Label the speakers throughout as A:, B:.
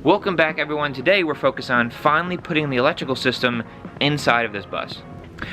A: Welcome back everyone. Today we're focused on finally putting the electrical system inside of this bus.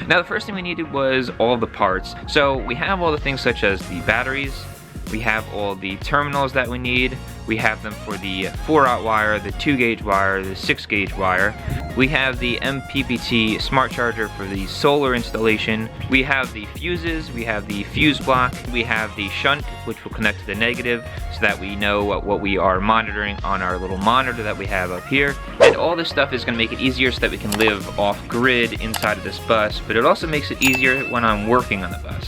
A: Now the first thing we needed was all the parts. So we have all the things such as the batteries, we have all the terminals that we need, we have them for the 4-aught wire, the 2-gauge wire, the 6-gauge wire. We have the MPPT smart charger for the solar installation. We have the fuses, we have the fuse block, we have the shunt which will connect to the negative so that we know what we are monitoring on our little monitor that we have up here. And all this stuff is going to make it easier so that we can live off grid inside of this bus, but it also makes it easier when I'm working on the bus.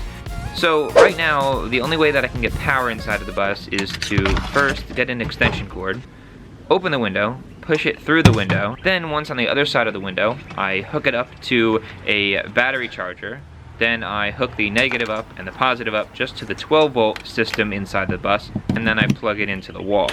A: So right now, the only way that I can get power inside of the bus is to first get an extension cord, open the window, push it through the window, then once on the other side of the window, I hook it up to a battery charger, then I hook the negative up and the positive up just to the 12-volt system inside the bus, and then I plug it into the wall.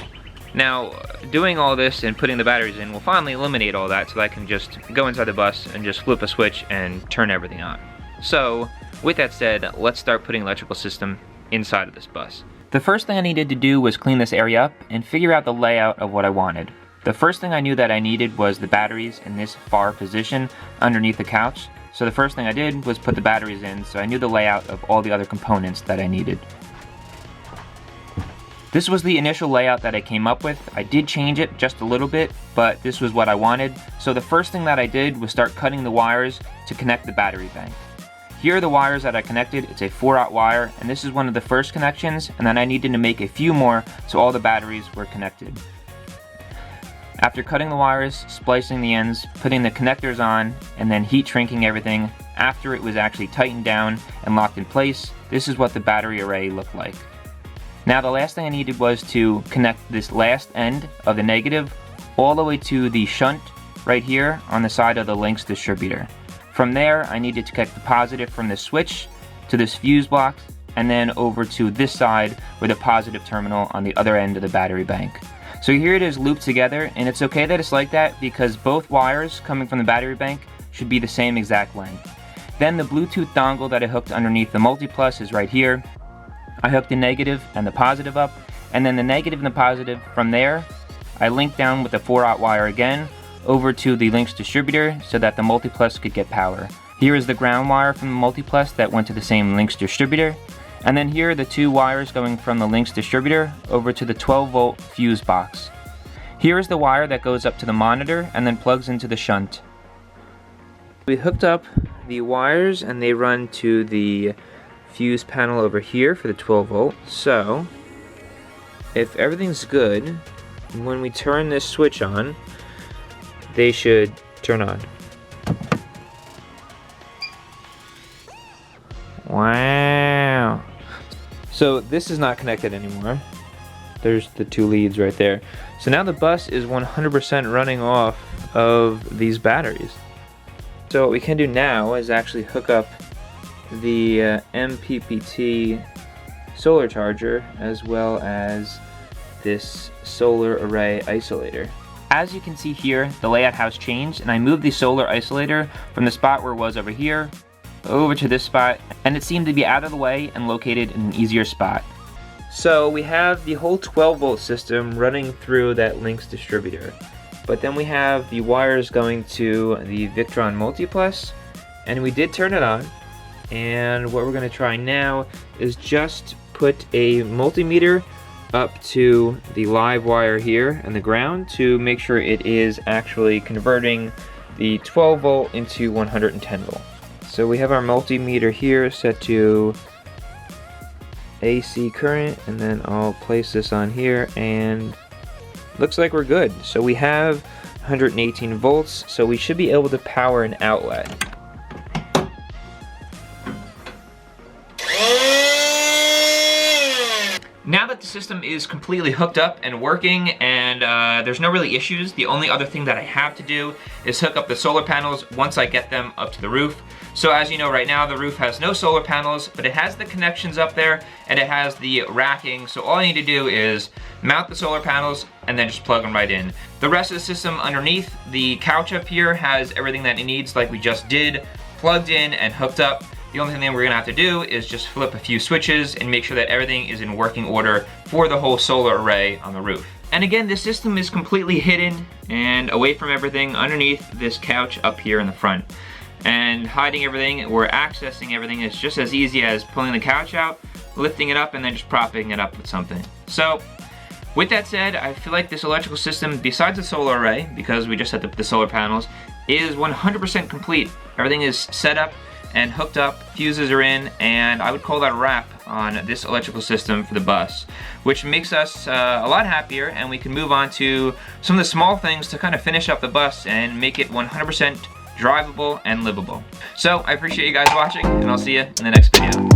A: Now, doing all this and putting the batteries in will finally eliminate all that so that I can just go inside the bus and just flip a switch and turn everything on. So, with that said, let's start putting electrical system inside of this bus. The first thing I needed to do was clean this area up and figure out the layout of what I wanted. The first thing I knew that I needed was the batteries in this far position underneath the couch. So the first thing I did was put the batteries in so I knew the layout of all the other components that I needed. This was the initial layout that I came up with. I did change it just a little bit, but this was what I wanted. So the first thing that I did was start cutting the wires to connect the battery bank. Here are the wires that I connected. It's a 4-aught wire, and this is one of the first connections, and then I needed to make a few more so all the batteries were connected. After cutting the wires, splicing the ends, putting the connectors on, and then heat shrinking everything, after it was actually tightened down and locked in place, this is what the battery array looked like. Now the last thing I needed was to connect this last end of the negative all the way to the shunt right here on the side of the Lynx distributor. From there, I needed to connect the positive from this switch to this fuse block, and then over to this side with a positive terminal on the other end of the battery bank. So here it is looped together, and it's okay that it's like that because both wires coming from the battery bank should be the same exact length. Then the Bluetooth dongle that I hooked underneath the multiplus is right here. I hooked the negative and the positive up, and then the negative and the positive from there, I linked down with the 4-aught wire again over to the Lynx distributor so that the multiplus could get power. Here is the ground wire from the multiplus that went to the same Lynx distributor, and then here are the two wires going from the Lynx distributor over to the 12-volt fuse box. Here is the wire that goes up to the monitor and then plugs into the shunt. We hooked up the wires and they run to the fuse panel over here for the 12-volt. So if everything's good, when we turn this switch on, they should turn on. Wow. So this is not connected anymore. There's the two leads right there. So now the bus is 100% running off of these batteries. So what we can do now is actually hook up the MPPT solar charger as well as this solar array isolator. As you can see here, the layout has changed, and I moved the solar isolator from the spot where it was over here over to this spot, and it seemed to be out of the way and located in an easier spot. So we have the whole 12-volt system running through that Lynx distributor, but then we have the wires going to the Victron multiplus, and we did turn it on. And what we're going to try now is just put a multimeter up to the live wire here and the ground to make sure it is actually converting the 12 volt into 110 volt. So we have our multimeter here set to AC current, and then I'll place this on here and looks like we're good. So we have 118 volts, so we should be able to power an outlet. Now that the system is completely hooked up and working and there's no really issues, the only other thing that I have to do is hook up the solar panels once I get them up to the roof. So as you know right now, the roof has no solar panels, but it has the connections up there and it has the racking. So all I need to do is mount the solar panels and then just plug them right in. The rest of the system underneath the couch up here has everything that it needs like we just did, plugged in and hooked up. The only thing that we're gonna have to do is just flip a few switches and make sure that everything is in working order for the whole solar array on the roof. And again, this system is completely hidden and away from everything underneath this couch up here in the front. And hiding everything or accessing everything is just as easy as pulling the couch out, lifting it up, and then just propping it up with something. So, with that said, I feel like this electrical system, besides the solar array, because we just set up the solar panels, is 100% complete. Everything is set up and hooked up, fuses are in, and I would call that a wrap on this electrical system for the bus, which makes us a lot happier, and we can move on to some of the small things to kind of finish up the bus and make it 100% drivable and livable. So I appreciate you guys watching, and I'll see you in the next video.